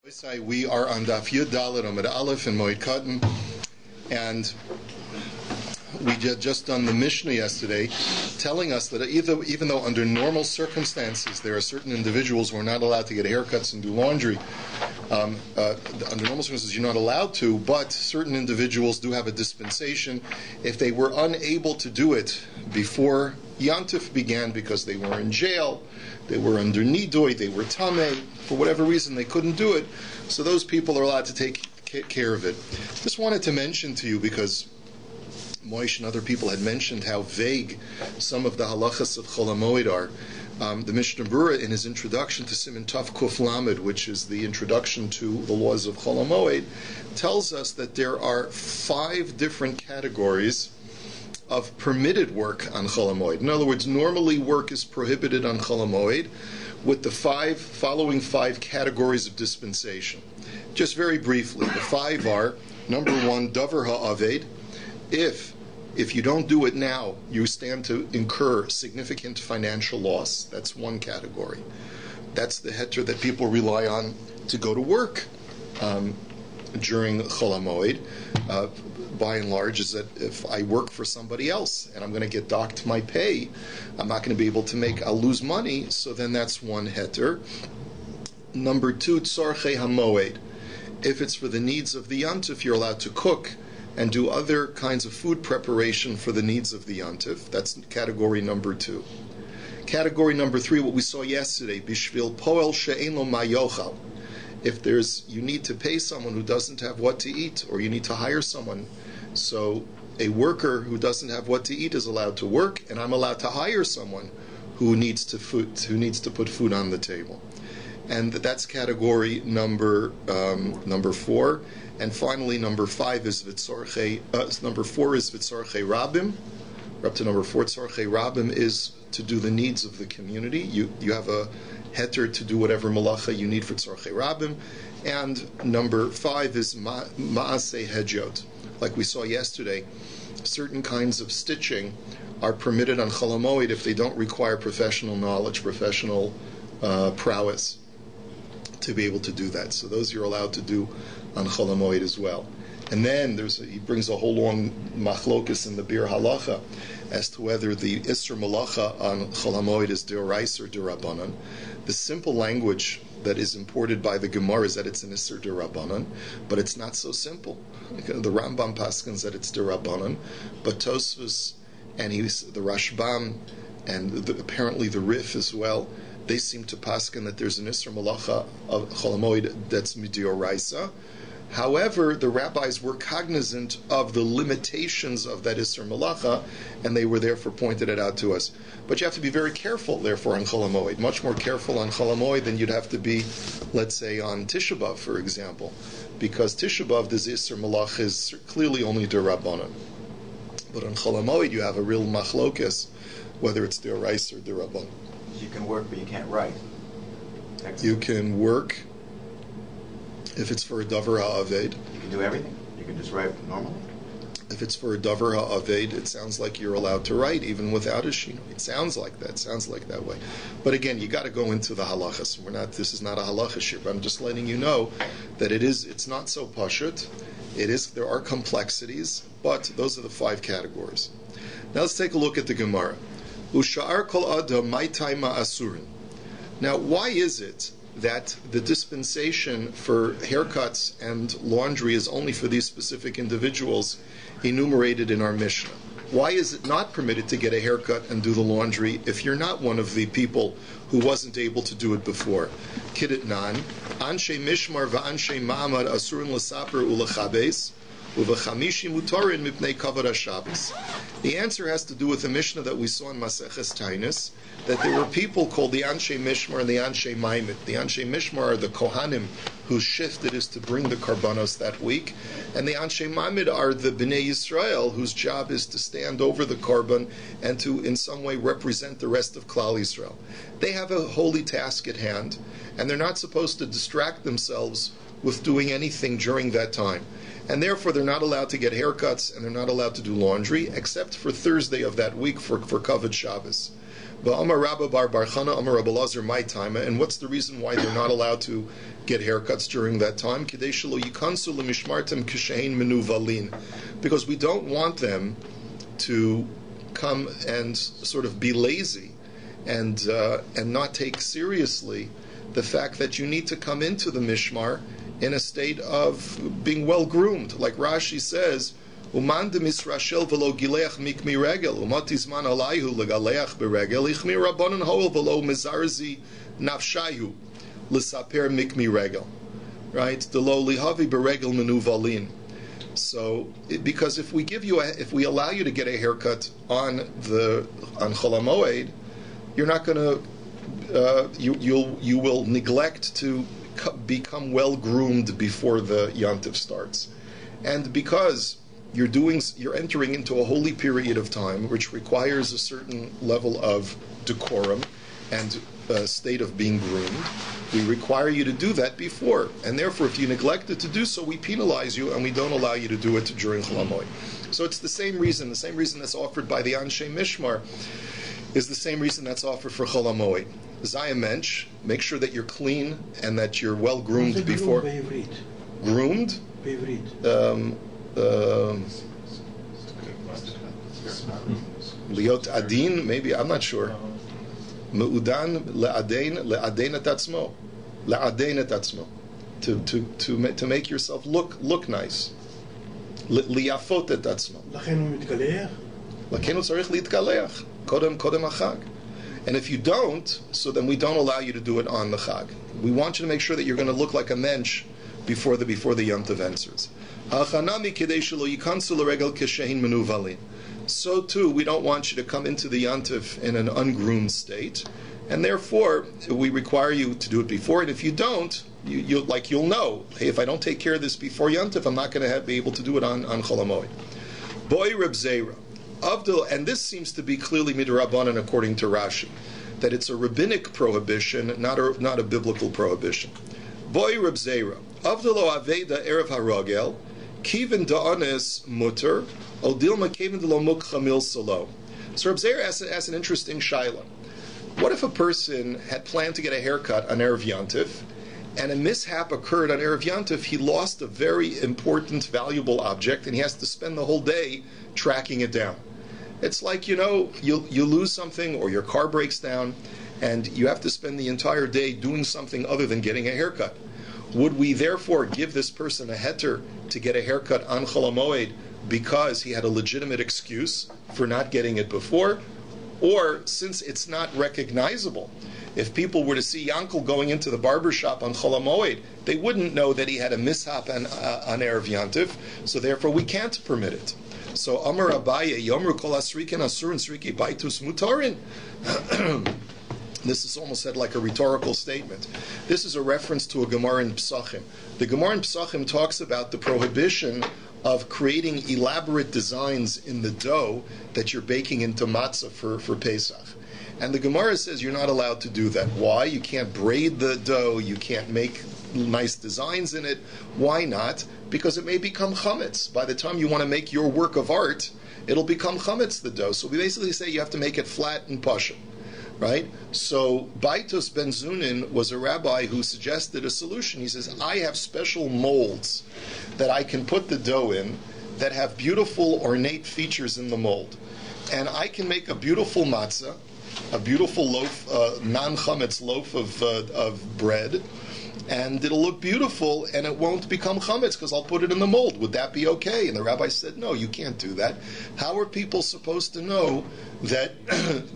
We are on DAF Moed Aleph and Moed Katan, and we had just done the Mishnah yesterday, telling us that even though under normal circumstances there are certain individuals who are not allowed to get haircuts and do laundry, under normal circumstances you're not allowed to, but certain individuals do have a dispensation if they were unable to do it before Yantif began because they were in jail, they were under Nidoy, they were Tameh, for whatever reason they couldn't do it, so those people are allowed to take care of it. Just wanted to mention to you, because Moish and other people had mentioned how vague some of the halachas of Chol HaMoed are. The Mishnah Berurah, in his introduction to Siman Tov Kuf Lamed, which is the introduction to the laws of Chol HaMoed, tells us that there are 5 different categories of permitted work on Chol HaMoed. In other words, normally work is prohibited on Chol HaMoed with the following 5 categories of dispensation. Just very briefly, the 5 are, number 1, Davar HaAved. If you don't do it now, you stand to incur significant financial loss. That's one category. That's the heter that people rely on to go to work during Chol HaMoed. By and large, is that if I work for somebody else and I'm going to get docked my pay, I'm not going to be able to I'll lose money, so then that's one heter. Number 2, Tzarchei HaMoed. If it's for the needs of the Yantif, you're allowed to cook and do other kinds of food preparation for the needs of the Yantif. That's category number 2. Category number 3, what we saw yesterday, Bishvil Poel She'en Lo Ma Yochal. If you need to pay someone who doesn't have what to eat, or you need to hire someone, so a worker who doesn't have what to eat is allowed to work, and I'm allowed to hire someone who needs to put food on the table. And that's category number 4. And finally, number 5 is number 4 is Vitzarchei Rabim. We're up to number 4. Tzarchei Rabim is to do the needs of the community. You have a heter to do whatever malacha you need for Tzarchei Rabim. And number 5 is Ma'aseh Hedjot. Like we saw yesterday, certain kinds of stitching are permitted on Chol HaMoed if they don't require professional knowledge, professional prowess to be able to do that. So those you're allowed to do on Chol HaMoed as well. And then he brings a whole long machlokus in the Bir Halacha as to whether the Isser Malacha on Chol HaMoed is D'Oraisa or D'Rabbanan. The simple language that is imported by the Gemara is that it's an Isser D'Rabbanan, but it's not so simple. The Rambam paskins that it's D'Rabbanan, but Tosfos and the Rashbam and apparently the Rif as well, they seem to paskin that there's an Isser Malacha of Chol HaMoed that's D'Oraisa. However, the rabbis were cognizant of the limitations of that Isser Malacha, and they were therefore pointed it out to us. But you have to be very careful, therefore, on Chol HaMoed. Much more careful on Chol HaMoed than you'd have to be, let's say, on Tisha B'Av, for example. Because Tisha B'Av, the Isser Malacha is clearly only D'Rabbanan. But on Chol HaMoed, you have a real machlokes, whether it's D'Oraisa or D'Rabbanan. You can work, but you can't write. You can work if it's for a Davar HaAved. You can do everything. You can just write normally. If it's for a Davar HaAved, it sounds like you're allowed to write even without a shino. It sounds like that. It sounds like that way. But again, you got to go into the halachas. This is not a halacha shir. But I'm just letting you know that it's not so pashut. There are complexities, but those are the 5 categories. Now let's take a look at the Gemara. Usha'ar kol adam maitai ma'asurin. Now, why is it that the dispensation for haircuts and laundry is only for these specific individuals enumerated in our Mishnah? Why is it not permitted to get a haircut and do the laundry if you're not one of the people who wasn't able to do it before? Kiditnan, anshe mishmar va'anshe ma'amad asurin l'saper u'lechabes, u'v'chamishi mutarin mipnei kavod HaShabbos. The answer has to do with the Mishnah that we saw in Maseches Tainis, that there were people called the Anshe Mishmar and the Anshe Maimet. The Anshe Mishmar are the Kohanim whose shift it is to bring the Karbanos that week, and the Anshe Maimet are the Bnei Yisrael whose job is to stand over the Karban and to in some way represent the rest of Klal Yisrael. They have a holy task at hand, and they're not supposed to distract themselves with doing anything during that time. And therefore they're not allowed to get haircuts and they're not allowed to do laundry, except for Thursday of that week for Kavod Shabbos. And what's the reason why they're not allowed to get haircuts during that time, because we don't want them to come and sort of be lazy and not take seriously the fact that you need to come into the mishmar in a state of being well groomed. Like Rashi says, Uman de misrashel velo gileach mikmi regel, umatizman alayhu legaleach beregel, ichmi rabbanon hoel velo mizarzi nafshayu l'saper mikmi regel. Right? Delo lihavi beregel menuvalin. So, because if we allow you to get a haircut on Chol Moed, you're not going to, you will neglect to become well groomed before the Yontif starts, and because you're entering into a holy period of time which requires a certain level of decorum and state of being groomed. We require you to do that before, and therefore if you neglected to do so, we penalize you and we don't allow you to do it during Chol Moed. So it's the same reason that's offered by the Anshe Mishmar is the same reason that's offered for Chol Moed. Zaya Mensch, make sure that you're clean and that you're well groomed before. Groomed? Liot Adin, maybe, I'm not sure. Meudan le'adein et atzmo. Le'adein et atzmo. To make yourself look nice. Li'afot et atzmo. Lachen hu tzarich litgaleach. Kodem hachag. And if you don't, so then we don't allow you to do it on the Chag. We want you to make sure that you're going to look like a mensch before the Yom Tov enters. So too, we don't want you to come into the Yontif in an ungroomed state, and therefore we require you to do it before. And if you don't, you'll know, hey, if I don't take care of this before Yontif, I'm not going to be able to do it on Chol Moed. Boy Reb Zera. And this seems to be clearly midrabanan according to Rashi, that it's a rabbinic prohibition, not a biblical prohibition. Boy Reb Zera, Avdalo Aveda Erev Haragel, Kivin Da'anes Mutter, Odilma Kivin Delo Mukhamil Salo. So Reb Zera asks an interesting shaila. What if a person had planned to get a haircut on Erev Yontif, and a mishap occurred on Erev Yontif? He lost a very important, valuable object, and he has to spend the whole day tracking it down. It's like, you lose something or your car breaks down and you have to spend the entire day doing something other than getting a haircut. Would we therefore give this person a heter to get a haircut on Chol Moed because he had a legitimate excuse for not getting it before? Or, since it's not recognizable, if people were to see Yankel going into the barber shop on Chol Moed, they wouldn't know that he had a mishap on Erev Yontif, so therefore we can't permit it. So Amar Abaye Yomru Kol Asrikin Asurin Sriki Baitus Mutarin. This is almost said like a rhetorical statement. This is a reference to a Gemara in Psachim. The Gemara in Psachim talks about the prohibition of creating elaborate designs in the dough that you're baking into matzah for Pesach. And the Gemara says you're not allowed to do that. Why? You can't braid the dough, you can't make nice designs in it. Why not? Because it may become chametz. By the time you want to make your work of art, it'll become chametz, the dough. So we basically say you have to make it flat and pasha. Right? So Baitos Ben Zunin was a rabbi who suggested a solution. He says, I have special molds that I can put the dough in that have beautiful ornate features in the mold. And I can make a beautiful matzah, a beautiful loaf, non-chametz loaf of bread, and it'll look beautiful, and it won't become chametz because I'll put it in the mold. Would that be okay? And the rabbi said, no, you can't do that. How are people supposed to know that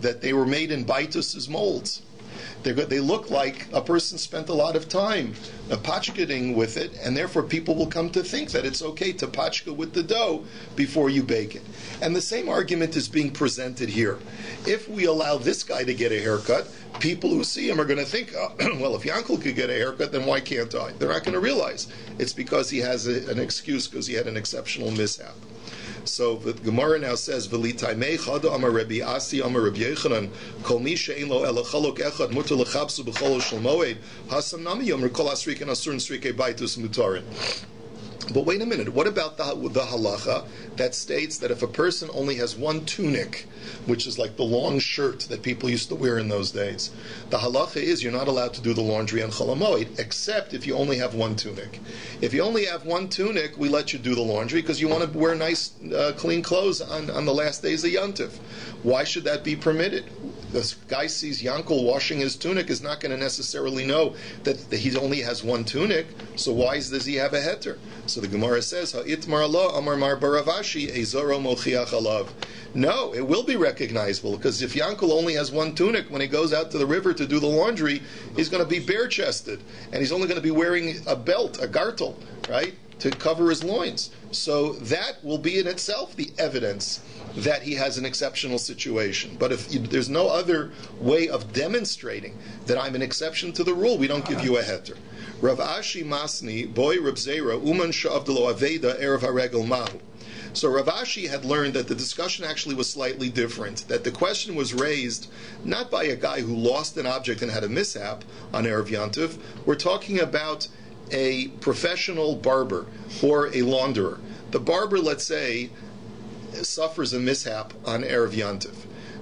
that they were made in baitus's molds? They look like a person spent a lot of time pachkating with it, and therefore people will come to think that it's okay to pachka with the dough before you bake it. And the same argument is being presented here. If we allow this guy to get a haircut, people who see him are going to think, oh, well, if Yankel could get a haircut, then why can't I? They're not going to realize it's because he has an excuse because he had an exceptional mishap. So the Gemara now says, "V'litaymei chada amar Rabbi Asi amar Rabbi Yechanan kol mi she'ein lo ela chalok echad mutar lechabsu b'chol shel moed hasam nami yomer kol asriken asur and srikei baitus mutarin." But wait a minute, what about the halacha that states that if a person only has one tunic, which is like the long shirt that people used to wear in those days, the halacha is you're not allowed to do the laundry on Chol HaMoed, except if you only have one tunic. If you only have one tunic, we let you do the laundry because you want to wear nice, clean clothes on the last days of Yontif. Why should that be permitted? This guy sees Yankel washing his tunic is not going to necessarily know that he only has one tunic, so why does he have a heter? So the Gemara says, "Ha'itmar Allah Amar Mar Baravashi Ezoro Mochiach Alav." No, it will be recognizable because if Yankel only has one tunic, when he goes out to the river to do the laundry, he's going to be bare-chested, and he's only going to be wearing a belt, a gartel, right, to cover his loins. So that will be in itself the evidence that he has an exceptional situation. But if there's no other way of demonstrating that I'm an exception to the rule, we don't give you a heter. Rav Ashi Masni, boy Reb Zera, Uman Sha'avdalo Aveda, Erev HaRegel Mahu. So Rav Ashi had learned that the discussion actually was slightly different, that the question was raised not by a guy who lost an object and had a mishap on Erev Yantiv. We're talking about a professional barber or a launderer. The barber, let's say, suffers a mishap on Erev Yantiv.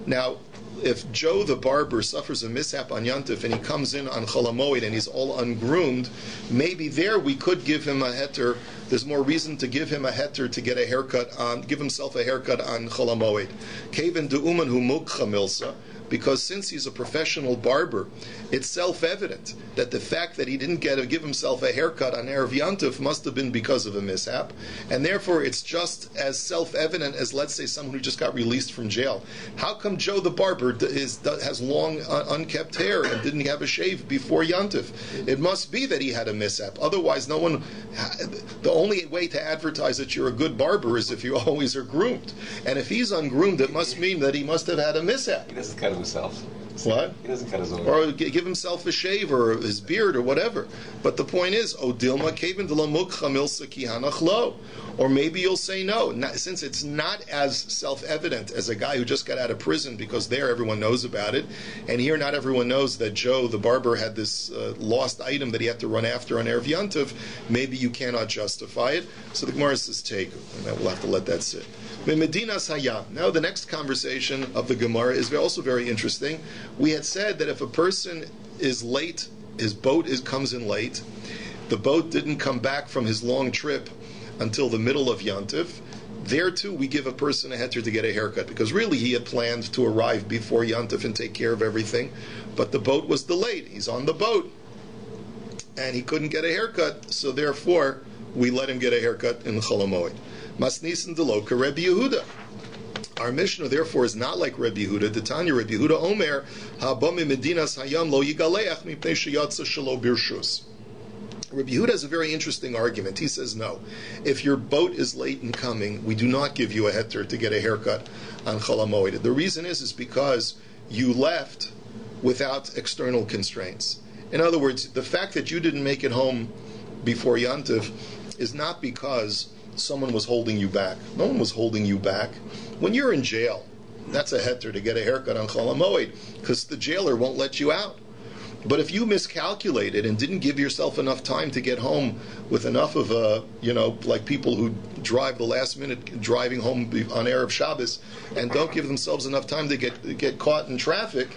Now, if Joe the barber suffers a mishap on Yantif and he comes in on Chol HaMoed and he's all ungroomed, maybe there we could give him a heter. There's more reason to give him a heter to get a haircut on, give himself a haircut on Chol HaMoed. Kevin de'uman hu mukcha milsa. Because since he's a professional barber, it's self-evident that the fact that he didn't give himself a haircut on Erev Yantif must have been because of a mishap, and therefore it's just as self-evident as, let's say, someone who just got released from jail. How come Joe the barber has long, unkept hair and didn't have a shave before Yantif? It must be that he had a mishap. Otherwise, no one. The only way to advertise that you're a good barber is if you always are groomed. And if he's ungroomed, it must mean that he must have had a mishap. He doesn't cut himself. What? He doesn't cut his own. Or give himself a shave or his beard or whatever. But the point is, Odilma Kevin de la Mukha Milsa Kihanach Lo. Or maybe you'll say no, since it's not as self-evident as a guy who just got out of prison, because there everyone knows about it, and here not everyone knows that Joe the barber had this lost item that he had to run after on Erev Yantiv. Maybe you cannot justify it. So the Gemara says take, and we'll have to let that sit. Medinas Hayam. Now the next conversation of the Gemara is also very interesting. We had said that if a person is late, his boat comes in late, the boat didn't come back from his long trip until the middle of Yantiv, there too we give a person a heter to get a haircut, because really he had planned to arrive before Yantiv and take care of everything, but the boat was delayed. He's on the boat, and he couldn't get a haircut, so therefore we let him get a haircut in Chol HaMoed. Masnisin deloka Rebbe Yehuda. Our Mishnah, therefore, is not like Rebbe Yehuda. The Tanya Rebbe Yehuda Omer, Ha'bami Medinas Hayam lo yigaleach mipnei sheyatza shelo birshus. Rabbi Yehuda has a very interesting argument. He says, no, if your boat is late in coming, we do not give you a heter to get a haircut on Chol HaMoed. The reason is because you left without external constraints. In other words, the fact that you didn't make it home before Yantiv is not because someone was holding you back. No one was holding you back. When you're in jail, that's a heter to get a haircut on Chol HaMoed, because the jailer won't let you out. But if you miscalculated and didn't give yourself enough time to get home with enough of a, like people who drive the last minute driving home on Erev Shabbos and don't give themselves enough time to get caught in traffic,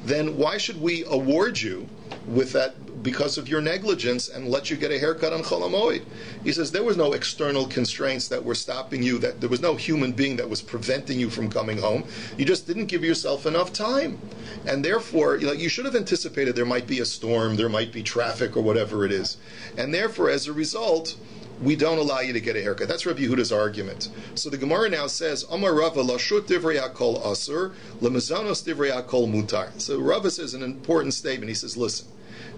then why should we award you with that because of your negligence and let you get a haircut on Chol HaMoed? He says there was no external constraints that were stopping you, that there was no human being that was preventing you from coming home. You just didn't give yourself enough time. And therefore, you should have anticipated there might be a storm, there might be traffic or whatever it is. And therefore, as a result, we don't allow you to get a haircut. That's Rabbi Yehuda's argument. So the Gemara now says, Amar Rava lashut divrei hakol asur, lemazanos divrei hakol mutar. So Rava says an important statement. He says, listen,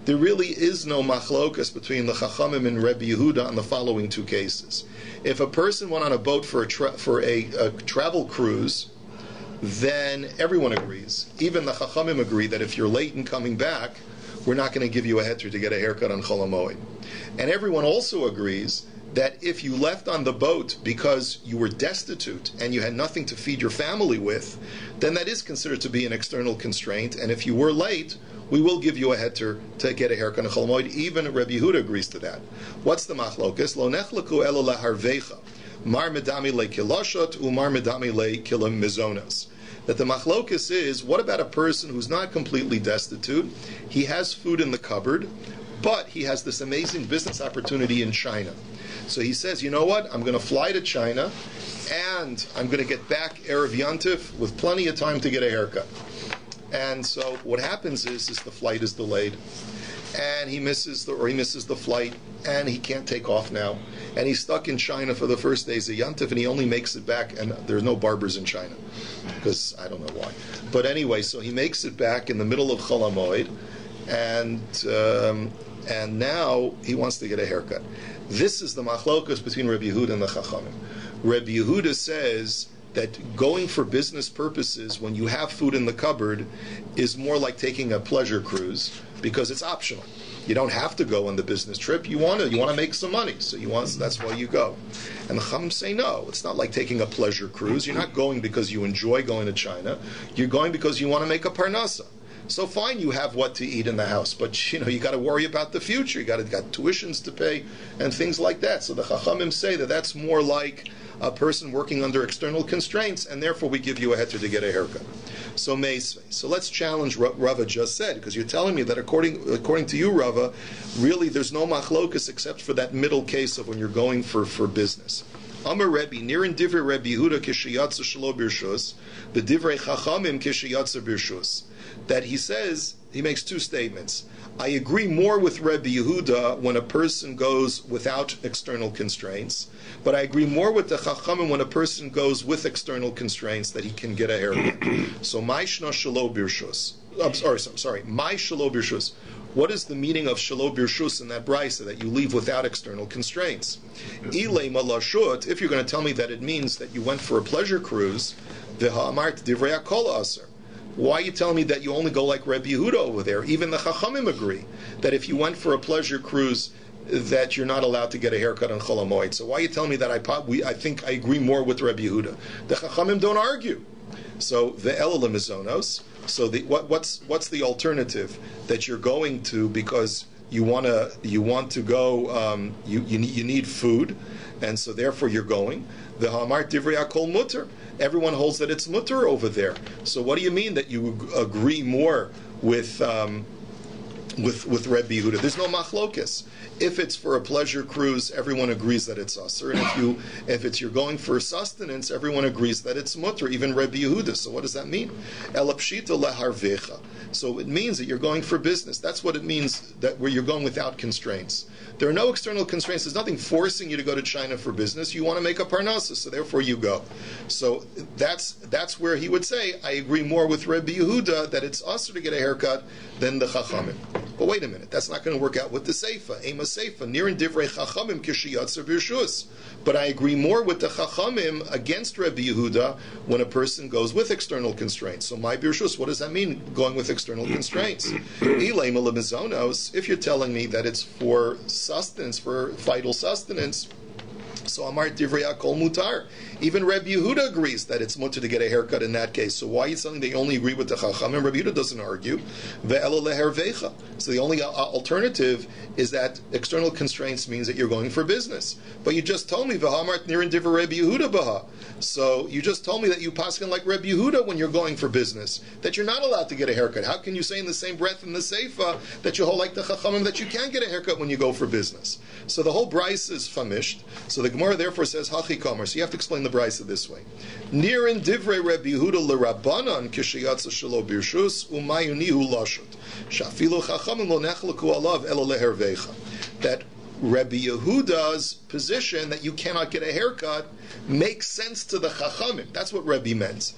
there really is no machlokas between the Chachamim and Rabbi Yehuda on the following two cases. If a person went on a boat for a travel cruise, then everyone agrees. Even the Chachamim agree that if you're late in coming back, we're not going to give you a heter to get a haircut on Chol HaMoed. And everyone also agrees that if you left on the boat because you were destitute and you had nothing to feed your family with, then that is considered to be an external constraint. And if you were late, we will give you a heter to get a haircut in Chol Moed. Even Rabbi Yehuda agrees to that. What's the machlokas? Lo nechlaku elo laharvecha. Mar medami le kilashot, umar medami le kilim mizonos. That the machlokas is, what about a person who's not completely destitute? He has food in the cupboard, but he has this amazing business opportunity in China. So he says, you know what? I'm going to fly to China, and I'm going to get back Erev Yantif with plenty of time to get a haircut. And so what happens is the flight is delayed, and he misses the flight, and he can't take off now, and he's stuck in China for the first days of Yantif, and he only makes it back, and there's no barbers in China, because I don't know why. But anyway, so he makes it back in the middle of Chol Moed, and now he wants to get a haircut. This is the machlokas between Rabbi Yehuda and the Chachamim. Rabbi Yehuda says that going for business purposes when you have food in the cupboard is more like taking a pleasure cruise because it's optional. You don't have to go on the business trip. You want to make some money, so that's why you go. And the Chaim say no. It's not like taking a pleasure cruise. You're not going because you enjoy going to China. You're going because you want to make a parnasa. So fine, you have what to eat in the house, but you got to worry about the future. You got tuitions to pay and things like that. So the Chachamim say that that's more like a person working under external constraints, and therefore we give you a heter to get a haircut. So Meisvei. So let's challenge what Rava just said, because you're telling me that according to you, Rava, really there's no machlokas except for that middle case of when you're going for business. Amar Rebbe, near in divrei Rebbe Yehuda kishiyatza shelo birshus, the divrei Chachamim kishiyatza birshus. That he says, he makes two statements. I agree more with Rebbe Yehuda when a person goes without external constraints, but I agree more with the Chachamim when a person goes with external constraints that he can get a haircut. So, my shno shelo birshus. I'm sorry. My shelo birshus. What is the meaning of shelo birshus in that brisa that you leave without external constraints? Ilay malashut. If you're going to tell me that it means that you went for a pleasure cruise, v'ha'amart divrei hakol aser. Why are you telling me that you only go like Rebbe Yehuda over there? Even the Chachamim agree that if you went for a pleasure cruise, that you're not allowed to get a haircut on Chol Moed. So why are you telling me that I think I agree more with Rebbe Yehuda? The Chachamim don't argue. So the Elul Mizonos. So what's the alternative that you're going to because you want to go? You need food, and so therefore you're going. The Hamar Divrei Akol Mutter. Everyone holds that it's mutter over there. So what do you mean that you agree more with Rebbe Yehuda? There's no machlokas. If it's for a pleasure cruise, everyone agrees that it's usher, and if you're going for sustenance, everyone agrees that it's mutter, even Rebbe Yehuda. So what does that mean? Elapshita leharvecha. So it means that you're going for business. That's what it means, that where you're going without constraints. There are no external constraints. There's nothing forcing you to go to China for business. You want to make a parnasa, so therefore you go. So that's where he would say, I agree more with Rebbe Yehuda that it's usher to get a haircut than the Chachamim. But wait a minute, that's not going to work out with the Seifa. Ema Seifa, near in divrei Chachamim kishiyatzer birshus. But I agree more with the Chachamim against Rebbe Yehuda when a person goes with external constraints. So my birshus, what does that mean, going with external constraints? If you're telling me that it's for sustenance, for vital sustenance, so Amar Divrei Akol Mutar. Even Rabbi Yehuda agrees that it's mutter to get a haircut in that case. So why are you saying they only agree with the Chachamim? Rabbi Yehuda doesn't argue. Ve'elo lehervecha. So the only alternative is that external constraints means that you're going for business. But you just told me V'hamart nirin divrei Rabbi Yehuda baha. So you just told me that you paskin like Rabbi Yehuda when you're going for business, that you're not allowed to get a haircut. How can you say in the same breath in the Seifa that you hold like the Chachamim that you can get a haircut when you go for business? So the whole brisa is famished. So the Gemara therefore says hachi kamer. So you have to explain the brisa this way: Nirin divrei Rabbi Yehuda l'Rabbanan kishiyatza shelo birshus umayunihu lashut shafilu chachamim lo nechlaku alav elo lehervecha. That Rabbi Yehuda's position that you cannot get a haircut makes sense to the Chachamim. That's what Rabbi meant.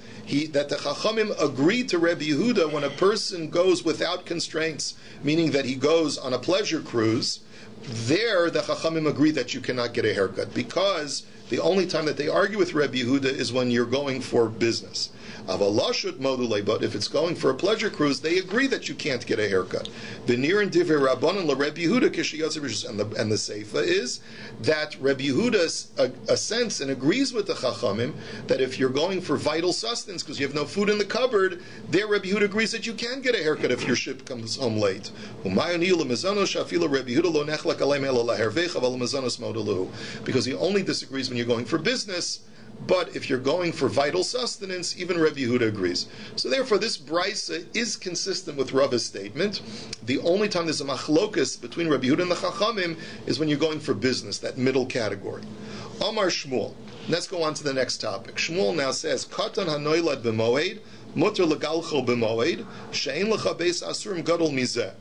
That the Chachamim agreed to Rabbi Yehuda when a person goes without constraints, meaning that he goes on a pleasure cruise. There, the Chachamim agree that you cannot get a haircut because The only time that they argue with Rebbe Yehuda is when you're going for business. But if it's going for a pleasure cruise, they agree that you can't get a haircut. And the seifa is that Rebbe Yehuda assents and agrees with the Chachamim that if you're going for vital sustenance because you have no food in the cupboard, there Rebbe Yehuda agrees that you can get a haircut if your ship comes home late. Because he only disagrees when you're going for business. But if you're going for vital sustenance, even Rabbi Yehuda agrees. So therefore, this brisa is consistent with Rava's statement. The only time there's a machlokus between Rabbi Yehuda and the Chachamim is when you're going for business, that middle category. Amar Shmuel. Let's go on to the next topic. Shmuel now says, Katan hanoilad b'moed, muter legalcho b'moed, she'en lecha beis asurim gadol mizeh.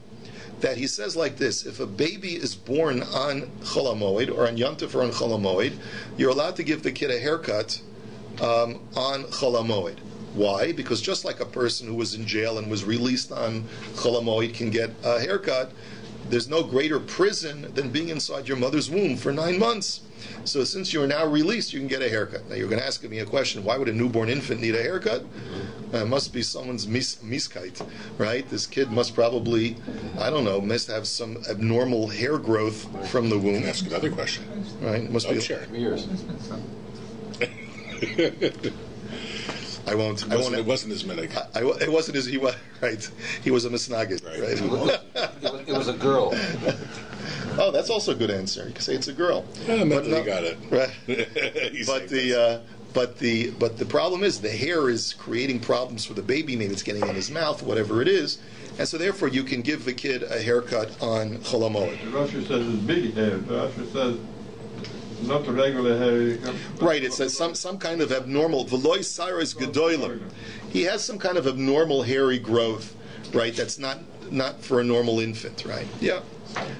That he says like this: if a baby is born on Chol HaMoed or on Yontif or on Chol HaMoed, you're allowed to give the kid a haircut on Chol HaMoed. Why? Because just like a person who was in jail and was released on Chol HaMoed can get a haircut, there's no greater prison than being inside your mother's womb for 9 months. So since you're now released, you can get a haircut. Now you're going to ask me a question: why would a newborn infant need a haircut? It must be someone's miskite, right? This kid must probably, I don't know, must have some abnormal hair growth from the womb. Ask another question. Right? Must be. Sure. Years. I won't. It wasn't his minhag. It wasn't his. He was right. He was a misnagid. Right? It was a girl. Oh, that's also a good answer. You can say it's a girl. Yeah, but no, got it. Right. But the problem is the hair is creating problems for the baby. Maybe it's getting in his mouth, whatever it is, and so therefore you can give the kid a haircut on Chol HaMoed. The Russia says it's big hair. The Russia says not the regular hair. Right. It says some kind of abnormal. V'loi saros gedolim. He has some kind of abnormal hairy growth, right? That's not for a normal infant, right? Yeah.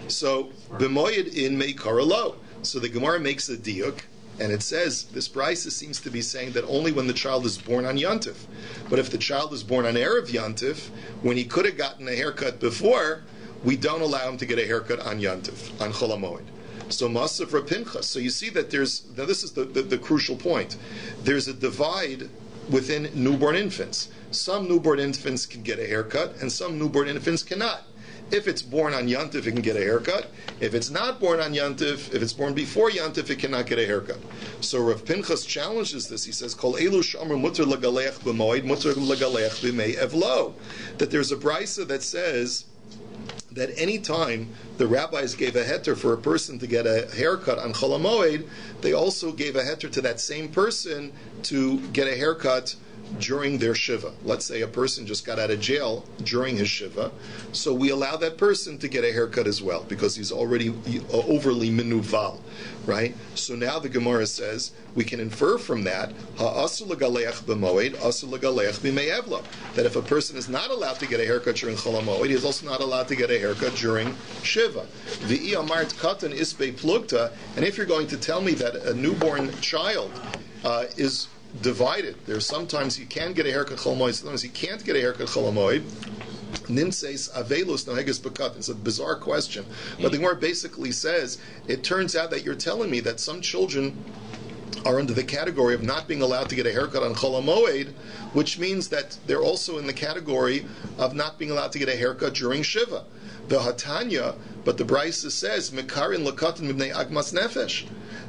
So b'moed in meikara lo. So the Gemara makes a diuk. And it says, this brisa seems to be saying that only when the child is born on Yontif. But if the child is born on Erev Yontif, when he could have gotten a haircut before, we don't allow him to get a haircut on Yontif, on Chol HaMoed. So Masaf Rapinchas. So you see that now this is the crucial point. There's a divide within newborn infants. Some newborn infants can get a haircut, and some newborn infants cannot. If it's born on Yontif, it can get a haircut. If it's not born on Yontif, if it's born before Yontif, it cannot get a haircut. So Rav Pinchas challenges this. He says, Kol elu shamar muter legaleach b'moed, muter legaleach b'mei evlo. That there's a brisa that says that any time the rabbis gave a heter for a person to get a haircut on Chol HaMoed, they also gave a heter to that same person to get a haircut during their shiva. Let's say a person just got out of jail during his shiva, so we allow that person to get a haircut as well because he's already overly menuval, right? So now the Gemara says we can infer from that ha'asur legaleach b'moed, asur legaleach b'mei evlo, that if a person is not allowed to get a haircut during Chol HaMoed, he is also not allowed to get a haircut during shiva. V'i amart katan isbei plugta, and if you're going to tell me that a newborn child is divided. There's sometimes you can get a haircut Chol HaMoed, sometimes you can't get a haircut Chol HaMoed. Nimseis avelus noheges bekat. It's a bizarre question, but the Gemara basically says it turns out that you're telling me that some children are under the category of not being allowed to get a haircut on Chol HaMoed, which means that they're also in the category of not being allowed to get a haircut during Shiva. The Hatanya, but the Brisa says Mekarin Lakatan Mibnei Agmas Nefesh,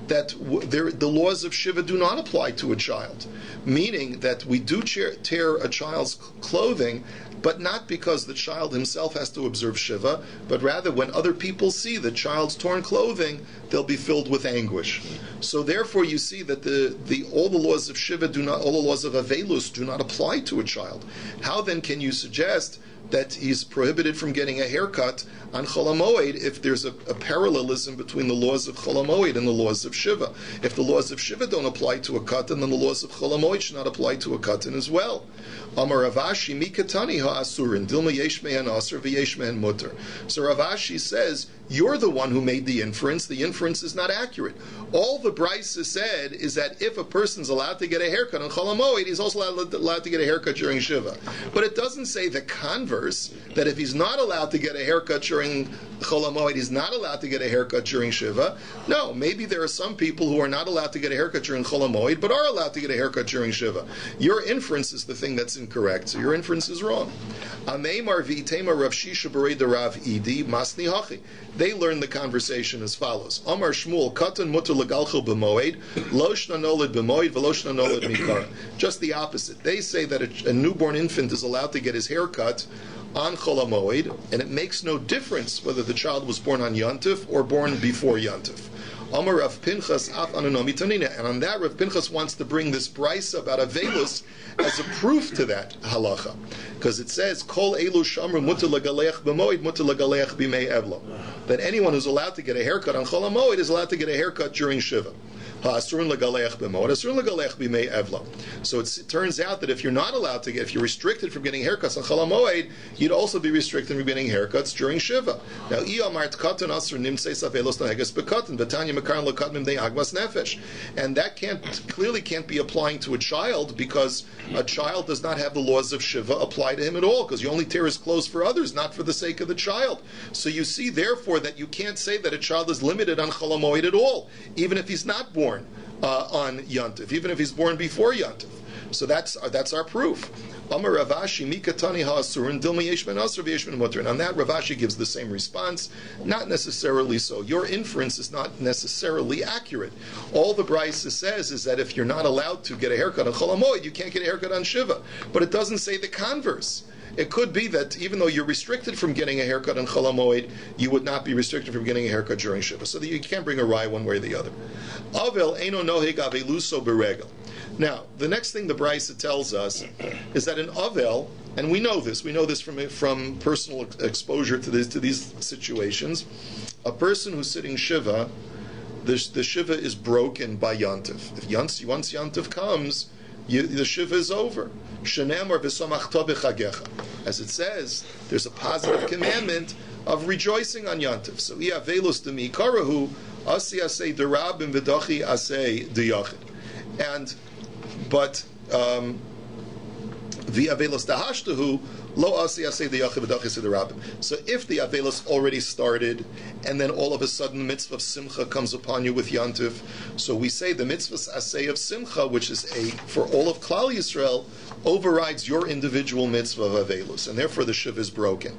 that the laws of Shiva do not apply to a child, meaning that we do tear a child's clothing, but not because the child himself has to observe Shiva, but rather when other people see the child's torn clothing, they'll be filled with anguish. So therefore you see that all the laws of Shiva all the laws of Avelus do not apply to a child. How then can you suggest that he's prohibited from getting a haircut on Chol HaMoed if there's a parallelism between the laws of Chol HaMoed and the laws of Shiva? If the laws of Shiva don't apply to a Katan, then the laws of Chol HaMoed should not apply to a Katan as well. Amar Ravashi mi katani ha'asurin dilma yesh mehan asur v'yesh mehan mutter. So Ravashi says, you're the one who made the inference. The inference is not accurate. All the Brisa said is that if a person's allowed to get a haircut on Chol HaMoed, he's also allowed to get a haircut during Shiva. But it doesn't say the converse, that if he's not allowed to get a haircut during during Chol HaMoed, he's not allowed to get a haircut during Shiva. No, maybe there are some people who are not allowed to get a haircut during Chol HaMoed, but are allowed to get a haircut during Shiva. Your inference is the thing that's incorrect, so your inference is wrong. Ameimar v'itema Rav Shisha b'rei de Rav Idi masni hachi. They learn the conversation as follows. Amar Shmuel, Katan mutter legalchil b'moed, lo shna noled b'moed, v'lo shna noled mikara. Just the opposite. They say that a newborn infant is allowed to get his hair cut on Chol HaMoed, and it makes no difference whether the child was born on Yontif or born before Yontif. Amar Rav Pinchas af ananomi tanina, and on that Rav Pinchas wants to bring this brisa about Avelus as a proof to that halacha, because it says Kol elu shamru mutar legaleach b'moed mutar legaleach b'mei evlo, that anyone who's allowed to get a haircut on Chol HaMoed is allowed to get a haircut during Shiva. So it turns out that if you're not allowed to get, if you're restricted from getting haircuts on Chol HaMoed, you'd also be restricted from getting haircuts during Shiva. Now, and that clearly can't be applying to a child, because a child does not have the laws of Shiva apply to him at all, because you only tear his clothes for others, not for the sake of the child. So you see, therefore, that you can't say that a child is limited on Chol HaMoed at all, even if he's not born on Yontif, even if he's born before Yontif. So that's our proof. Amar Ravashi mikatani ha'asurin dilma yesh ben asur v'yesh ben mutter. And on that, Ravashi gives the same response. Not necessarily so. Your inference is not necessarily accurate. All the Brisa says is that if you're not allowed to get a haircut on Chol HaMoed, you can't get a haircut on Shiva. But it doesn't say the converse. It could be that even though you're restricted from getting a haircut on Chol HaMoed, you would not be restricted from getting a haircut during Shiva. So that you can't bring a rye one way or the other. Avel eino noheg aveluso beregel. Now, the next thing the Brisa tells us is that an Avel, and we know this from personal exposure to these situations, a person who's sitting Shiva, the Shiva is broken by Yontif. Once Yontif comes, the Shiva is over. As it says, there's a positive commandment of rejoicing on Yontif. So, iavelus demi karahu, asi asay derabim v'dachi asay deyachid. But v'avelus dahashtahu, lo asi asay deyachid v'dachi asay derabim. So if the avelus already started, and then all of a sudden the mitzvah of simcha comes upon you with Yontif, so we say the mitzvah asay of simcha, which is for all of Klal Yisrael, overrides your individual mitzvah of avelus, and therefore the shiva is broken.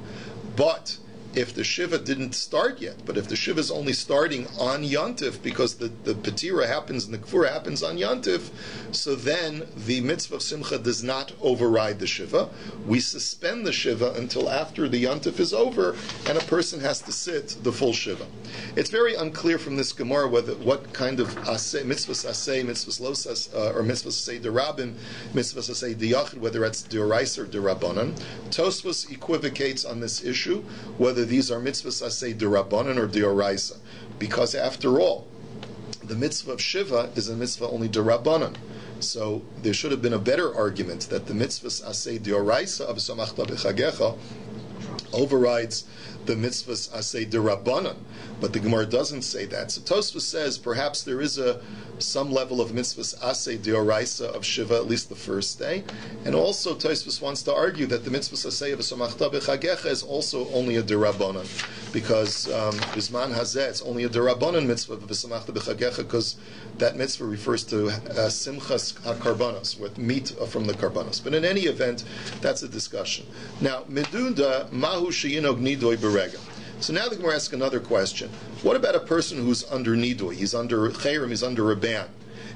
But if the Shiva didn't start yet, but if the Shiva is only starting on Yontif, because the Petira happens and the Kfura happens on Yontif, so then the mitzvah of Simcha does not override the Shiva. We suspend the Shiva until after the Yontif is over, and a person has to sit the full Shiva. It's very unclear from this Gemara what kind of asay, mitzvahs asay, mitzvahs losas, or mitzvahs asay derabim, mitzvahs asay diyachid, whether it's deraisa or derabanan. Tosfos equivocates on this issue, whether these are mitzvahs asay derabanan or deraisa, because after all, the mitzvah of Shiva is a mitzvah only derabanan. So there should have been a better argument that the mitzvahs asay deraisa of samachta b'chagecha overrides the mitzvahs asay derabanan, but the Gemara doesn't say that. So Tosfos says perhaps there is some level of mitzvahs asay deraisa of Shiva, at least the first day, and also Tosfos wants to argue that the mitzvahs asay of samachta b'chagecha is also only a derabanan, because bisman hazeh it's only a derabanan mitzvah of samachta b'chagecha, because that mitzvah refers to simchas karbanos, with meat from the karbanos. But in any event, that's a discussion. Now, medunda mahu sheyinog nidoy berega. So now the Gemara asks another question. What about a person who's under nidoy? He's under chayrim, he's under a ban.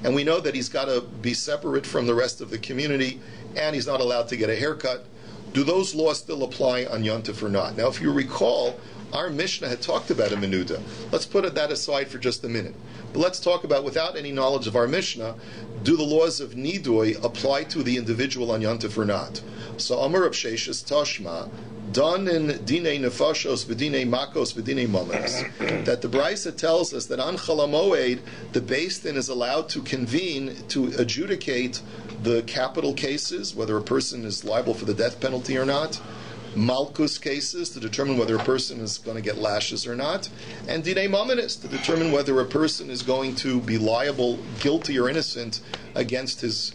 And we know that he's got to be separate from the rest of the community, and he's not allowed to get a haircut. Do those laws still apply on Yontif or not? Now, if you recall, our Mishnah had talked about a menuda. Let's put that aside for just a minute. But let's talk about, without any knowledge of our Mishnah, do the laws of Nidoy apply to the individual on Yontif or not? So Amar Rav Sheshis Tashma, done in Dinei Nefashos, V'dinei Makos, V'dinei Mamas, that the Brisa tells us that on Chol HaMoed, the Beis Din is allowed to convene to adjudicate the capital cases, whether a person is liable for the death penalty or not, Malkus cases to determine whether a person is going to get lashes or not, and Dinei Mamanis to determine whether a person is going to be liable, guilty or innocent against his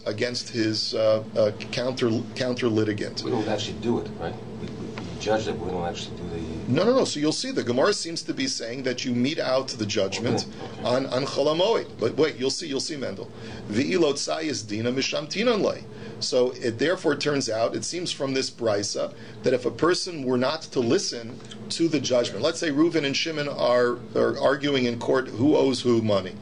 counter litigant. We don't actually do it, right? We judge that, we don't actually do the No. So you'll see the Gemara seems to be saying that you mete out the judgment on Chol HaMoed. But wait, you'll see, Mendel. V'ilot tzayis dina mishamtinan lei. So it therefore turns out, it seems from this brisa, that if a person were not to listen to the judgment, let's say Reuven and Shimon are arguing in court who owes who money.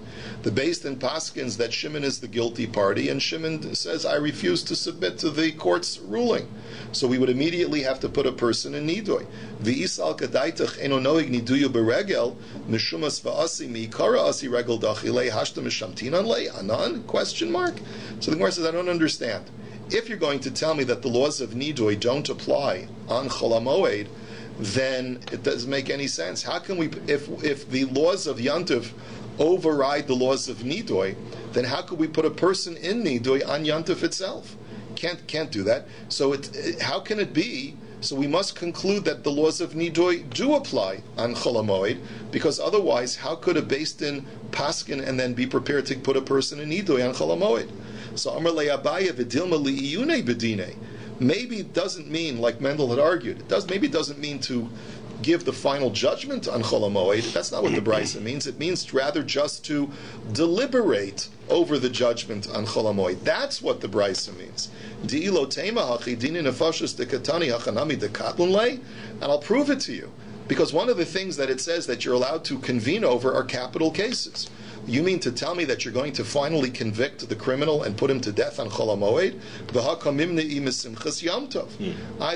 The Beis Din paskins that Shimon is the guilty party, and Shimon says, I refuse to submit to the court's ruling. So we would immediately have to put a person in nidoy. V'isal kadaitach eno noig niduyu beregel, mishumas va'asi mi'ikara asi regel dachile hashta mishamtinan le anan? Question mark. So the Gemara says, I don't understand. If you're going to tell me that the laws of nidoy don't apply on Chol HaMoed, then it doesn't make any sense. How can we, if the laws of Yantiv override the laws of nidoy, then how could we put a person in nidoy on Yantif itself? Can't do that. So how can it be? So we must conclude that the laws of nidoy do apply on Chol HaMoed, because otherwise, how could a Beis Din paskin and then be prepared to put a person in nidoy on Chol HaMoed? So Amar le'abaya v'dilma li'iyune b'dinei. Maybe it doesn't mean, like Mendel had argued, maybe it doesn't mean to give the final judgment on Chol HaMoed. That's not what the brisa means. It means rather just to deliberate over the judgment on Chol HaMoed. That's what the brisa means. And I'll prove it to you. Because one of the things that it says that you're allowed to convene over are capital cases. You mean to tell me that you're going to finally convict the criminal and put him to death on Chol HaMoed?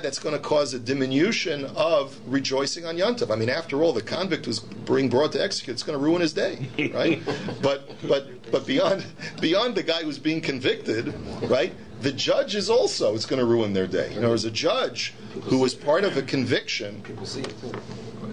That's going to cause a diminution of rejoicing on Yom Tov. I mean, after all, the convict who's being brought to execute, it's going to ruin his day, right? but beyond the guy who's being convicted, right? The judge is also, it's going to ruin their day. You know, as a judge who was part of a conviction. People see it too.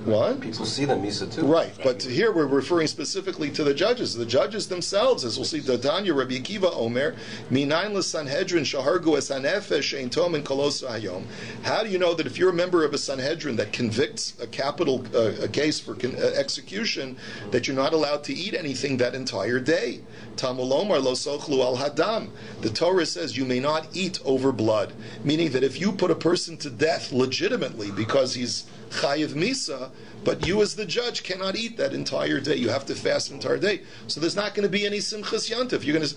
What? People see the Misa too. Right, but here we're referring specifically to the judges. The judges themselves, as we'll see, Dadanya, Rabbi Akiva Omer, Minayin l'Sanhedrin shahargu es hanefesh ein tom in kolosa hayom. How do you know that if you're a member of a Sanhedrin that convicts a capital a case for execution, that you're not allowed to eat anything that entire day? Tamulomar lo sochlu al hadam. The Torah says you may not eat over blood, meaning that if you put a person to death legitimately because he's chayiv misa, but you as the judge cannot eat that entire day. You have to fast the entire day. So there's not going to be any simchas yantif. You're going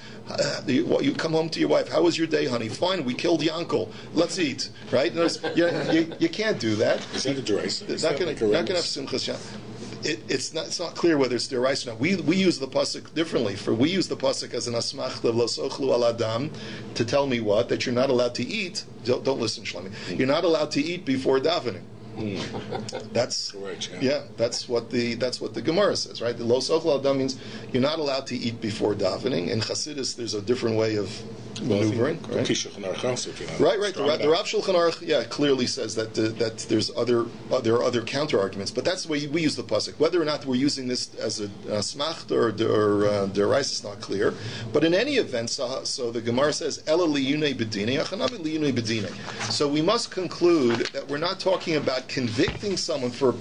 to, you come home to your wife. How was your day, honey? Fine. We killed Yankel. Let's eat. Right? You can't do that. Is that a deraisa? It's not going to have simchas yantif. It's not clear whether it's deraisa or not. We use the pasuk differently. We use the pasuk as an asmach lo sochlu al adam to tell me what? That you're not allowed to eat. Don't listen, Shlomi. You're not allowed to eat before davening. That's correct, that's what the Gemara says, right? The lo sochel adam means you're not allowed to eat before davening. In Chassidus, there's a different way of maneuvering, right? Right. The Rav Shulchan Aruch, clearly says that there are other counter arguments, but that's the way we use the pasuk. Whether or not we're using this as a smacht or deraisa is not clear. But in any event, so the Gemara says ela liyunei bedinei, achanami liyunei bedinei. So we must conclude that we're not talking about convicting someone for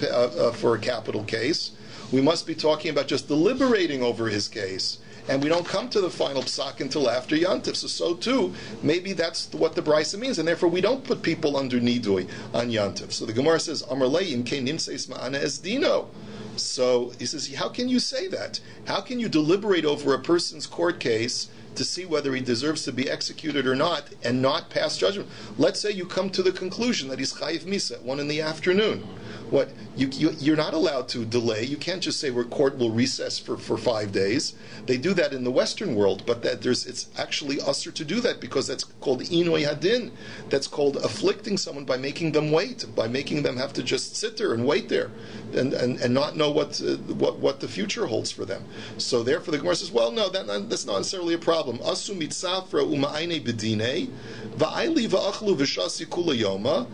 a capital case. We must be talking about just deliberating over his case, and we don't come to the final psak until after Yantif. So too, maybe that's what the brisa means, and therefore we don't put people under nidui on Yantif. So the Gemara says, Amar leim ke nimseis ma'ana es dino. So he says, how can you say that? How can you deliberate over a person's court case to see whether he deserves to be executed or not, and not pass judgment? Let's say you come to the conclusion that he's chayiv misa at 1 p.m. What you're not allowed to delay. You can't just say court will recess for 5 days. They do that in the Western world, but it's actually usher to do that because that's called inoy hadin. That's called afflicting someone by making them wait, by making them have to just sit there and wait there, and not know what the future holds for them. So therefore, the Gemara says, well, no, that's not necessarily a problem. Asu mitzafra u'ma'ayne bedine va'ayli va'achlu v'shasi kula yoma.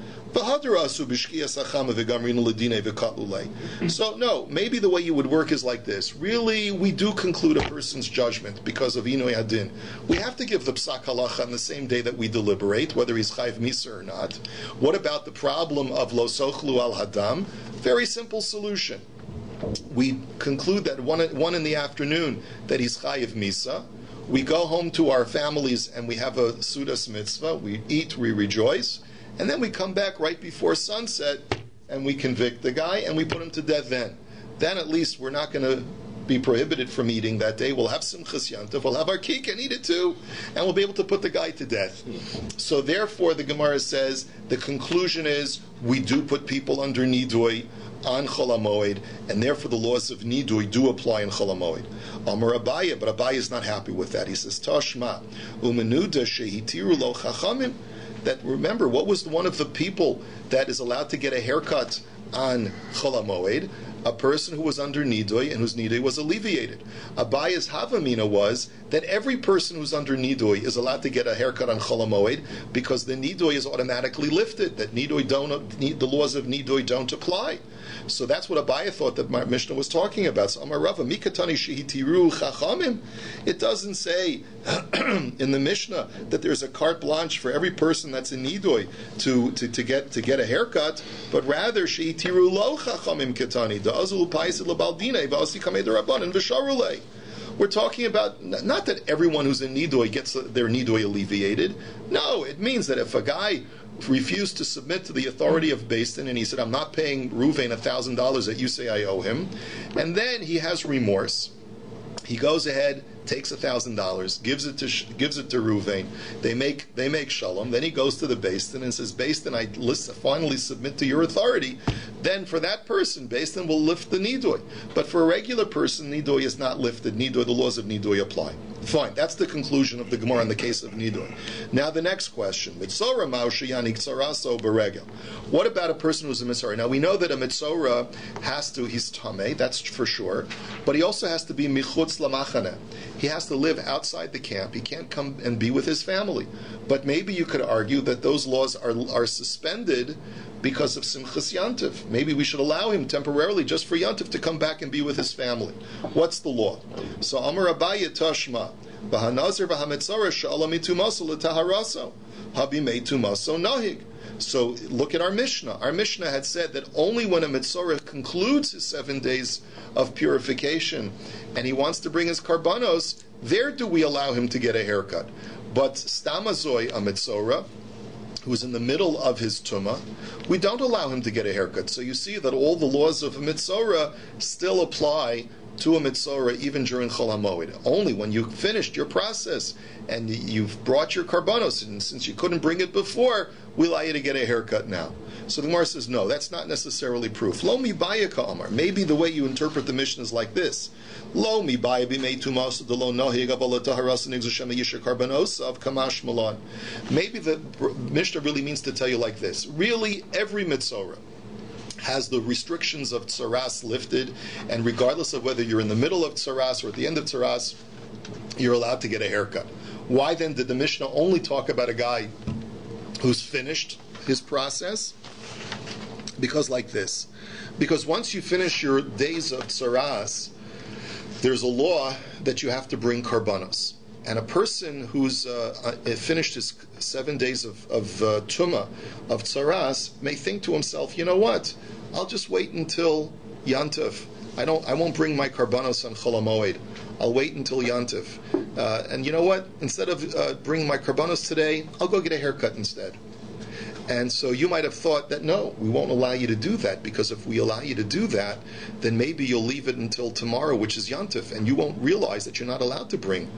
So no, maybe the way you would work is like this. Really, we do conclude a person's judgment because of Inoy Hadin. We have to give the psak halacha on the same day that we deliberate, whether he's chayiv misa or not. What about the problem of lo sochlu al hadam? Very simple solution. We conclude that 1 p.m. that he's chayiv misa. We go home to our families and we have a sudas mitzvah. We eat, we rejoice. And then we come back right before sunset, and we convict the guy, and we put him to death then. Then at least we're not going to be prohibited from eating that day. We'll have Simchas Yantav, we'll have our kik and eat it too, and we'll be able to put the guy to death. So therefore, the Gemara says, the conclusion is, we do put people under Nidui on Chol HaMoed, and therefore the laws of Nidui do apply in Chol HaMoed. Amar Abaye, but Abaye is not happy with that. He says, Tashma, umenuda shehitiru lo chachamim, that remember, what was one of the people that is allowed to get a haircut on Chol HaMoed? A person who was under Nidui and whose Nidui was alleviated. Abaye's Havamina was that every person who's under Nidui is allowed to get a haircut on Chol HaMoed because the Nidui is automatically lifted, that the laws of Nidui don't apply. So that's what Abaye thought that my Mishnah was talking about. So Amar Rava, Mikatani Shehitiru Chachamim. It doesn't say in the Mishnah that there's a carte blanche for every person that's in Nidui to get a haircut, but rather Shehitiru Lo Chachamim Katani Da'azul Paisid Labaldine V'asi Kamei Darabanan V'Sharulei. We're talking about not that everyone who's in Nidui gets their Nidui alleviated. No, it means that if a guy refused to submit to the authority of BAYT and he said, I'm not paying Ruvain $1,000 that you say I owe him, and then he has remorse, he goes ahead, takes $1,000, gives it to Ruvain. They make shalom. Then he goes to the BAYT and says, BAYT, I finally submit to your authority. Then for that person, BAYT will lift the nidui. But for a regular person, nidui is not lifted. Nidui, the laws of nidui apply. Fine. That's the conclusion of the Gemara in the case of nidui. Now the next question: Mitzora maushi yanik tzaraso beregel. What about a person who's a mitzora? Now we know that a mitzora he's tamei, that's for sure, but he also has to be michutz lamachane. He has to live outside the camp. He can't come and be with his family. But maybe you could argue that those laws are suspended because of Simchas Yantiv. Maybe we should allow him temporarily, just for Yantiv, to come back and be with his family. What's the law? So Amar Abaye Tashma, V'hanazir v'hamitzara sha'ala mitumaso l'taharaso, habi meitumaso nahig. So look at our Mishnah. Our Mishnah had said that only when a mitzorah concludes his 7 days of purification and he wants to bring his karbanos, there do we allow him to get a haircut. But stamazoi, a mitzorah, who's in the middle of his tumah, we don't allow him to get a haircut. So you see that all the laws of a mitzorah still apply to a mitzorah even during Chol HaMoed. Only when you finished your process and you've brought your karbanos, and since you couldn't bring it before, we allow you to get a haircut now. So the Gemara says, no, that's not necessarily proof. Lo mi baya ka'amar. Maybe the way you interpret the Mishnah is like this. Lo mi baya b'mei tumas de lo nohig abala taharas nigzu shema yisha karbanos of kamash malon. Maybe the Mishnah really means to tell you like this. Really, every mitzorah has the restrictions of tsaras lifted, and regardless of whether you're in the middle of tsaras or at the end of tsaras, you're allowed to get a haircut. Why then did the Mishnah only talk about a guy who's finished his process? Because like this. Because once you finish your days of tsaras, there's a law that you have to bring karbanos. And a person who's finished his 7 days of tumah, of tsaras, may think to himself, you know what, I'll just wait until Yantiv. I won't bring my karbanos on Chol HaMoed. I'll wait until Yantiv. And you know what, instead of bringing my karbanos today, I'll go get a haircut instead. And so you might have thought that, no, we won't allow you to do that, because if we allow you to do that, then maybe you'll leave it until tomorrow, which is Yantif, and you won't realize that you're not allowed to bring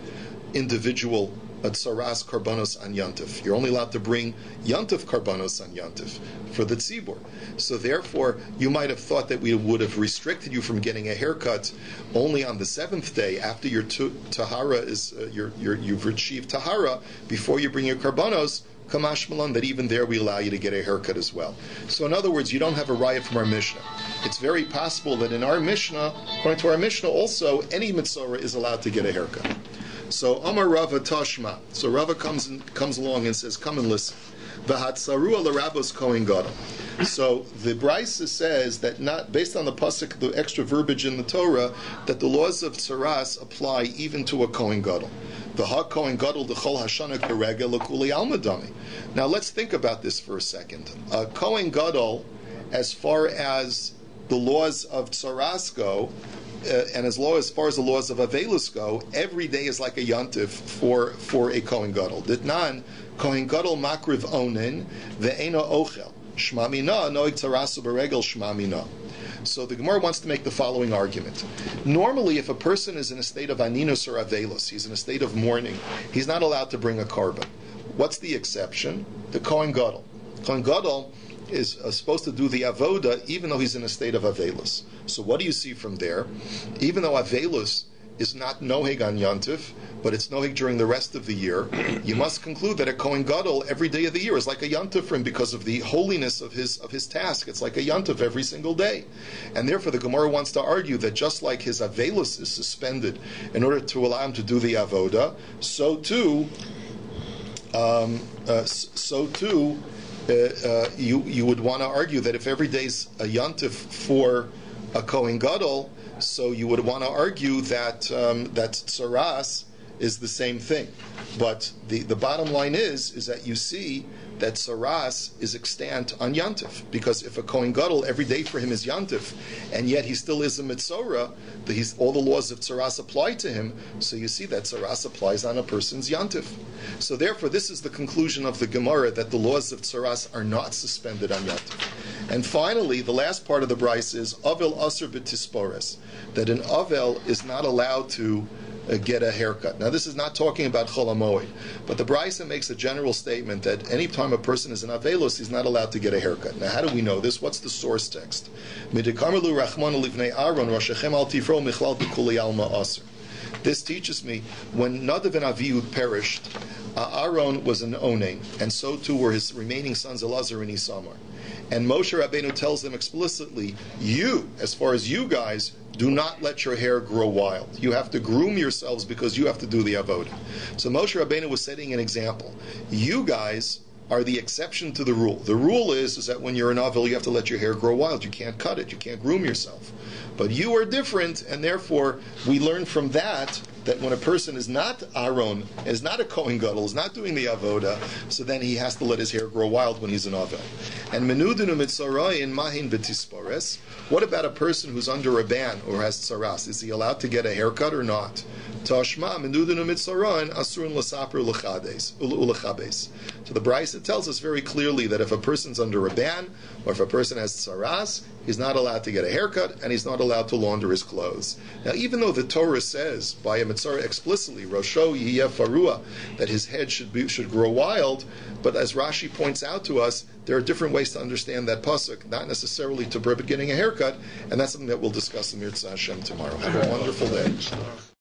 individual tsaras karbanos on Yantif. You're only allowed to bring Yantif karbanos on Yantif for the tzibur. So therefore, you might have thought that we would have restricted you from getting a haircut only on the 7th day after your tahara is you've achieved tahara, before you bring your karbanos. Kamash Malon, that even there we allow you to get a haircut as well. So in other words, you don't have a riot from our Mishnah. It's very possible that in our Mishnah, according to our Mishnah also, any mitzorah is allowed to get a haircut. So Amar Rava Tashma. So Rava comes along and says, come and listen. V'hatzarua l'rabos kohen gadol. So the Brisa says that, not based on the pasuk, the extra verbiage in the Torah, that the laws of tsaras apply even to a kohen gadol. The ha kohen gadol d'chol hashana kerega l'kuli almadami. Now let's think about this for a second. A kohen gadol, as far as the laws of tsaras go, and as far as the laws of avelus go, every day is like a yantiv for a kohen gadol. Ditnan kohen gadol makriv onin ve'ena ochel. Shma mina, noig tzarasu beregel shma mina. So the Gemara wants to make the following argument. Normally, if a person is in a state of aninus or avelus, he's in a state of mourning, he's not allowed to bring a korban. What's the exception? The Kohen Gadol. Kohen Gadol is supposed to do the avoda even though he's in a state of avelus. So what do you see from there? Even though avelus is not noheg on Yantif, but it's noheg during the rest of the year, you must conclude that a Kohen Gadol every day of the year is like a Yantif for him because of the holiness of his task. It's like a Yantif every single day. And therefore the Gemara wants to argue that just like his avelus is suspended in order to allow him to do the avoda, so too you would want to argue that if every day's a Yantif for a Kohen Gadol, so you would want to argue that that tsaras is the same thing. But the bottom line is that you see that tsaras is extant on Yantif, because if a Kohen Gadol every day for him is Yantif, and yet he still is a Mitzorah, all the laws of tsaras apply to him, so you see that tsaras applies on a person's Yantif. So therefore this is the conclusion of the Gemara, that the laws of tsaras are not suspended on Yantif. And finally, the last part of the Bryce is Avel Asr B'Tispores, that an Avel is not allowed to get a haircut. Now this is not talking about Chol HaMoed, but the Brisa makes a general statement that any time a person is in Avelos, he's not allowed to get a haircut. Now how do we know this? What's the source text? This teaches me, when Nadav and Avihu perished, Aaron was an Onain, and so too were his remaining sons Elazar and Isamar. And Moshe Rabbeinu tells them explicitly, you, as far as you guys, do not let your hair grow wild. You have to groom yourselves because you have to do the avodah. So Moshe Rabbeinu was setting an example. You guys are the exception to the rule. The rule is that when you're an avel, you have to let your hair grow wild. You can't cut it. You can't groom yourself. But you are different, and therefore we learn from that when a person is not Aaron, is not a Kohen Gadol, is not doing the avoda, so then he has to let his hair grow wild when he's an avel. And menudinu mitzarayin mahin b'tispores. What about a person who's under a ban or has tsaras? Is he allowed to get a haircut or not? Tashma menudinu mitzarayin asurun l'saper ulechabes. So the Brisa tells us very clearly that if a person's under a ban or if a person has tsaras, he's not allowed to get a haircut and he's not allowed to launder his clothes. Now, even though the Torah says by a mitzvah explicitly, Rosho yiyeh farua, that his head should grow wild, but as Rashi points out to us, there are different ways to understand that pasuk, not necessarily to prohibit getting a haircut, and that's something that we'll discuss in Mirza Hashem tomorrow. Have a wonderful day.